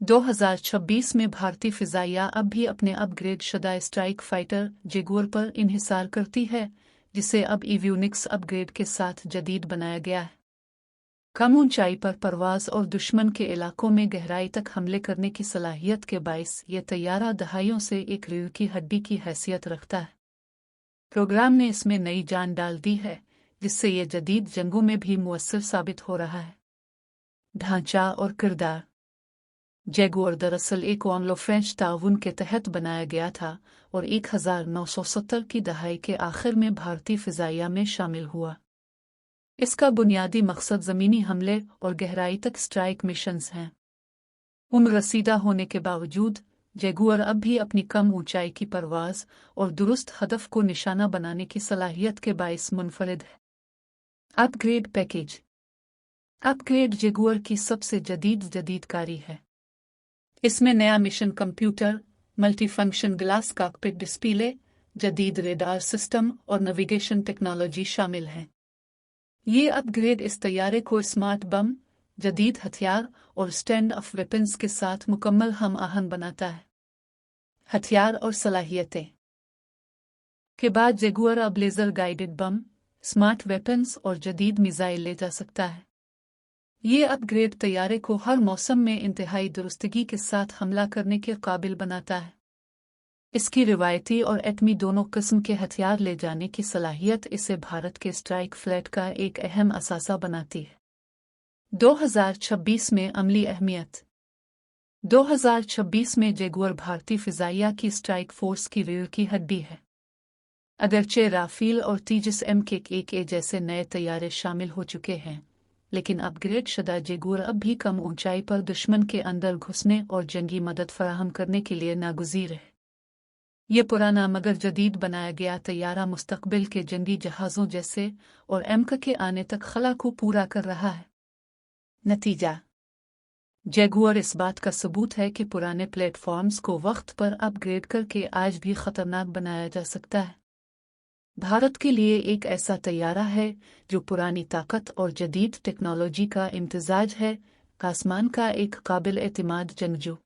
2026 में भारतीय फिजाइया अब भी अपने अपग्रेड शुदा स्ट्राइक फाइटर जगुआर पर इन्हिसार करती है, जिसे अब एवियोनिक्स अपग्रेड के साथ जदीद बनाया गया है। कम ऊंचाई पर परवाज और दुश्मन के इलाकों में गहराई तक हमले करने की सलाहियत के बाइस ये तैयारा दहाइयों से एक रीढ़ की हड्डी की हैसियत रखता है। प्रोग्राम ने इसमें नई जान डाल दी है, जिससे ये जदीद जंगों में भी मुअस्सर साबित हो रहा है। ढांचा और किरदार। जगुआर दरअसल एक एंग्लो फ्रेंच ताउन के तहत बनाया गया था और 1970 की दहाई के आखिर में भारतीय फिजाइया में शामिल हुआ। इसका बुनियादी मकसद ज़मीनी हमले और गहराई तक स्ट्राइक मिशंस हैं। उम्र रसीदा होने के बावजूद जगुआर अब भी अपनी कम ऊंचाई की परवाज़ और दुरुस्त हदफ को निशाना बनाने की सलाहियत के बाइस मुनफरिद है। Upgrade package. अपग्रेड जगुआर की सबसे जदीदकारी है। इसमें नया mission computer, multifunction glass cockpit display, जदीद रेडार सिस्टम और नेविगेशन टेक्नोलॉजी शामिल हैं। ये अपग्रेड इस तैयारे को स्मार्ट बम, जदीद हथियार और स्टैंड ऑफ वेपन्स के साथ मुकम्मल हम आहंग बनाता है। हथियार और सलाहियतें के बाद जगुआर अब laser guided bomb, smart weapons और जदीद मिसाइल ले जा सकता है। ये अपग्रेड तैयारे को हर मौसम में इंतहाई दुरुस्तगी के साथ हमला करने के काबिल बनाता है। इसकी रिवायती और एटमी दोनों किस्म के हथियार ले जाने की सलाहियत इसे भारत के स्ट्राइक फ्लीट का एक अहम असासा बनाती है। 2026 में अमली अहमियत। 2026 में जगुआर भारतीय फिजाइया की स्ट्राइक फोर्स की रीढ़ की हड्डी है। अगरचे राफेल और तेजस MK-1A जैसे नए तैयारे शामिल हो चुके हैं, लेकिन अपग्रेड शुदा जगुआर अब भी कम ऊंचाई पर दुश्मन के अंदर घुसने और जंगी मदद फराहम करने के लिए नागुज़ीर है। ये पुराना मगर जदीद बनाया गया तैयारा मुस्तकबिल के जंगी जहाज़ों जैसे और MK के आने तक खला को पूरा कर रहा है। नतीजा। जगुआर इस बात का सबूत है कि पुराने प्लेटफॉर्म्स को वक्त पर अपग्रेड करके आज भी खतरनाक बनाया जा सकता है। भारत के लिए एक ऐसा तैयारा है जो पुरानी ताकत और जदीद टेक्नोलॉजी का इम्तिजाज है, आसमान का एक काबिल एतमाद जंगजू।